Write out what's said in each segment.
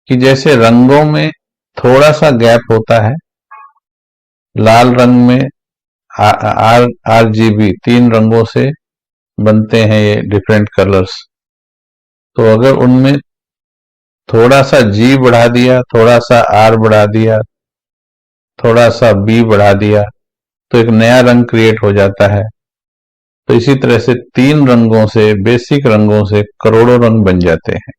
कि जैसे रंगों में थोड़ा सा गैप होता है। लाल रंग में आर RGB 3 रंगों से बनते हैं ये डिफरेंट कलर्स। तो अगर उनमें थोड़ा सा G बढ़ा दिया, थोड़ा सा R बढ़ा दिया, थोड़ा सा B बढ़ा दिया, तो एक नया रंग क्रिएट हो जाता है। तो इसी तरह से 3 रंगों से, बेसिक रंगों से करोड़ों रंग बन जाते हैं।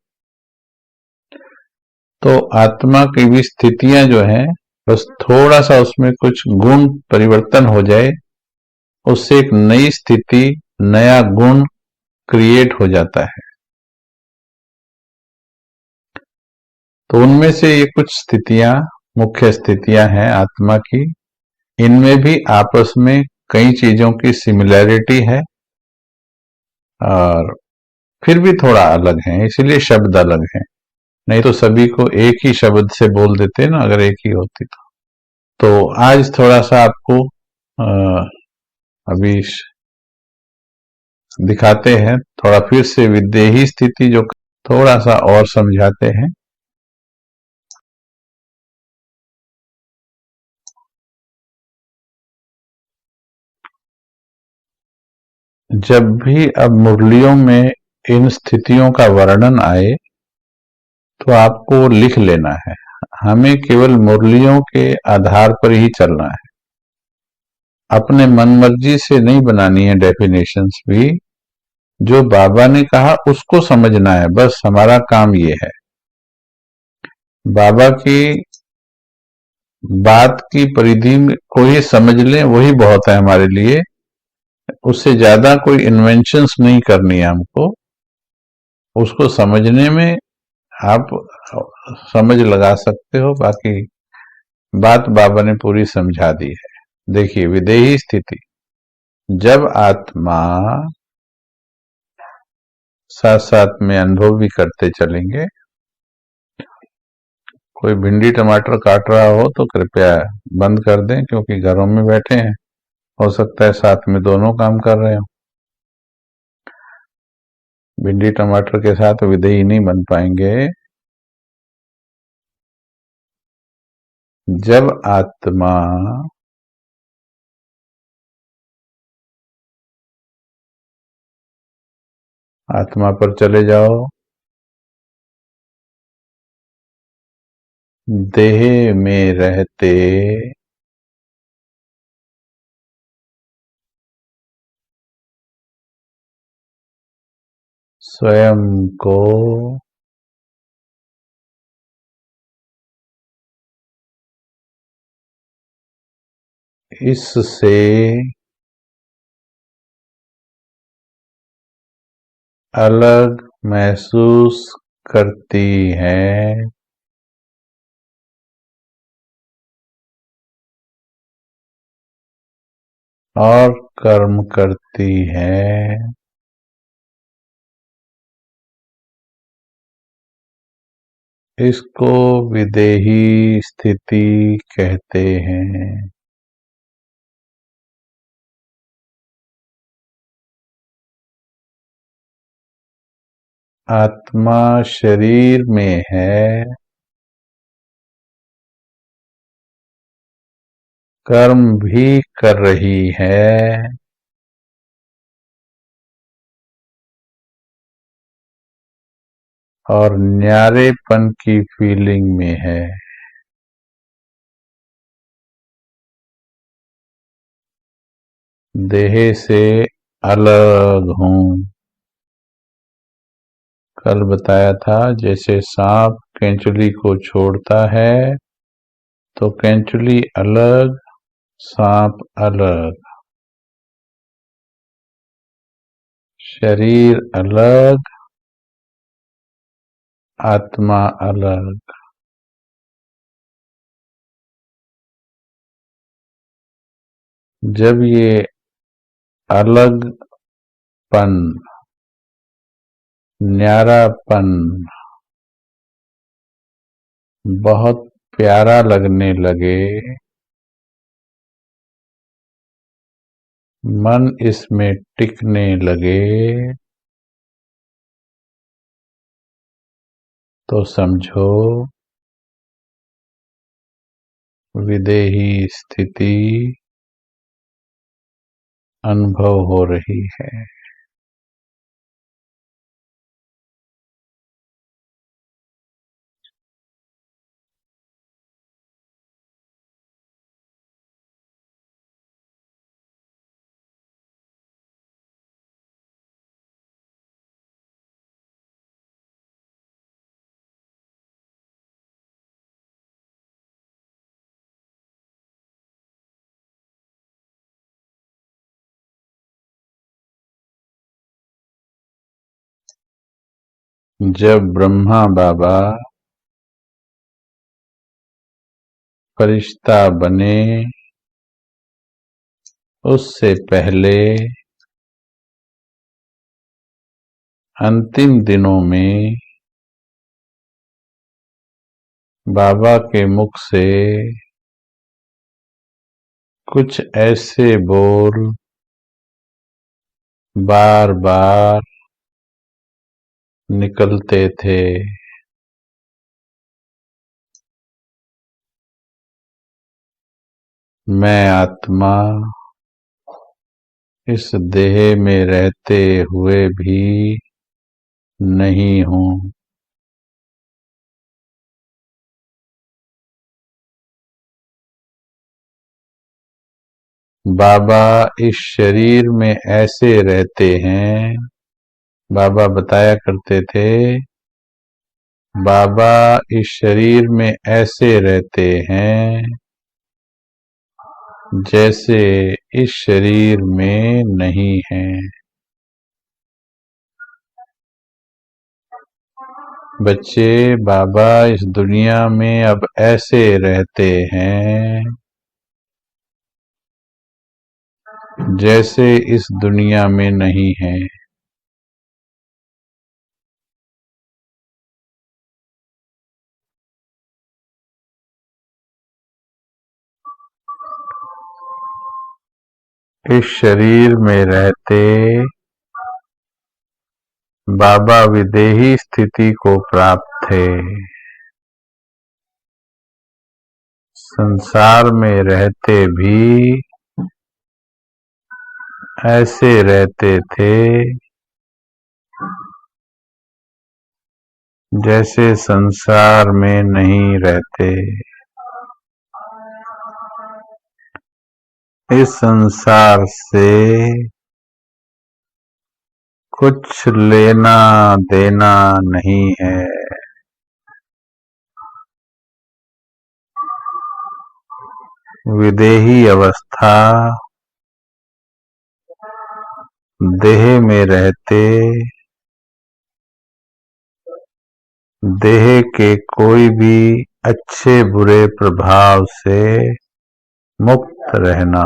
तो आत्मा की भी स्थितियां जो हैं, बस थोड़ा सा उसमें कुछ गुण परिवर्तन हो जाए, उससे एक नई स्थिति, नया गुण क्रिएट हो जाता है। तो उनमें से ये कुछ स्थितियां, मुख्य स्थितियां हैं आत्मा की। इनमें भी आपस में कई चीजों की सिमिलैरिटी है और फिर भी थोड़ा अलग है, इसलिए शब्द अलग है। नहीं तो सभी को एक ही शब्द से बोल देते ना, अगर एक ही होती तो आज थोड़ा सा आपको अभी दिखाते हैं, थोड़ा फिर से विदेही स्थिति जो थोड़ा सा और समझाते हैं। जब भी अब मुरलियों में इन स्थितियों का वर्णन आए तो आपको लिख लेना है। हमें केवल मुरलियों के आधार पर ही चलना है, अपने मन मर्जी से नहीं बनानी है डेफिनेशंस भी। जो बाबा ने कहा उसको समझना है, बस हमारा काम ये है। बाबा की बात की परिधि को ही समझ लें, वही बहुत है हमारे लिए। उससे ज्यादा कोई इन्वेंशंस नहीं करनी है हमको। उसको समझने में आप समझ लगा सकते हो, बाकी बात बाबा ने पूरी समझा दी है। देखिए, विदेही स्थिति, जब आत्मा साथ साथ में अनुभव भी करते चलेंगे। कोई भिंडी टमाटर काट रहा हो तो कृपया बंद कर दें, क्योंकि घरों में बैठे हैं, हो सकता है साथ में दोनों काम कर रहे हो। भिंडी टमाटर के साथ विदेही नहीं बन पाएंगे। जब आत्मा आत्मा पर चले जाओ, देह में रहते स्वयं को इससे अलग महसूस करती है और कर्म करती है। इसको विदेही स्थिति कहते हैं। आत्मा शरीर में है, कर्म भी कर रही है, और न्यारेपन की फीलिंग में है। देह से अलग हूं। कल बताया था, जैसे सांप केंचुली को छोड़ता है तो केंचुली अलग, सांप अलग, शरीर अलग, आत्मा अलग। जब ये अलगपन, न्यारापन बहुत प्यारा लगने लगे, मन इसमें टिकने लगे, तो समझो विदेही स्थिति अनुभव हो रही है। जब ब्रह्मा बाबा फरिश्ता बने, उससे पहले अंतिम दिनों में बाबा के मुख से कुछ ऐसे बोल बार बार निकलते थे। मैं आत्मा इस देह में रहते हुए भी नहीं हूँ। बाबा इस शरीर में ऐसे रहते हैं। बाबा बताया करते थे, बाबा इस शरीर में ऐसे रहते हैं जैसे इस शरीर में नहीं हैं। बच्चे, बाबा इस दुनिया में अब ऐसे रहते हैं जैसे इस दुनिया में नहीं हैं। इस शरीर में रहते बाबा विदेही स्थिति को प्राप्त थे। संसार में रहते भी ऐसे रहते थे जैसे संसार में नहीं रहते। इस संसार से कुछ लेना देना नहीं है। विदेही अवस्था देह में रहते देह के कोई भी अच्छे बुरे प्रभाव से मुक्त रहना।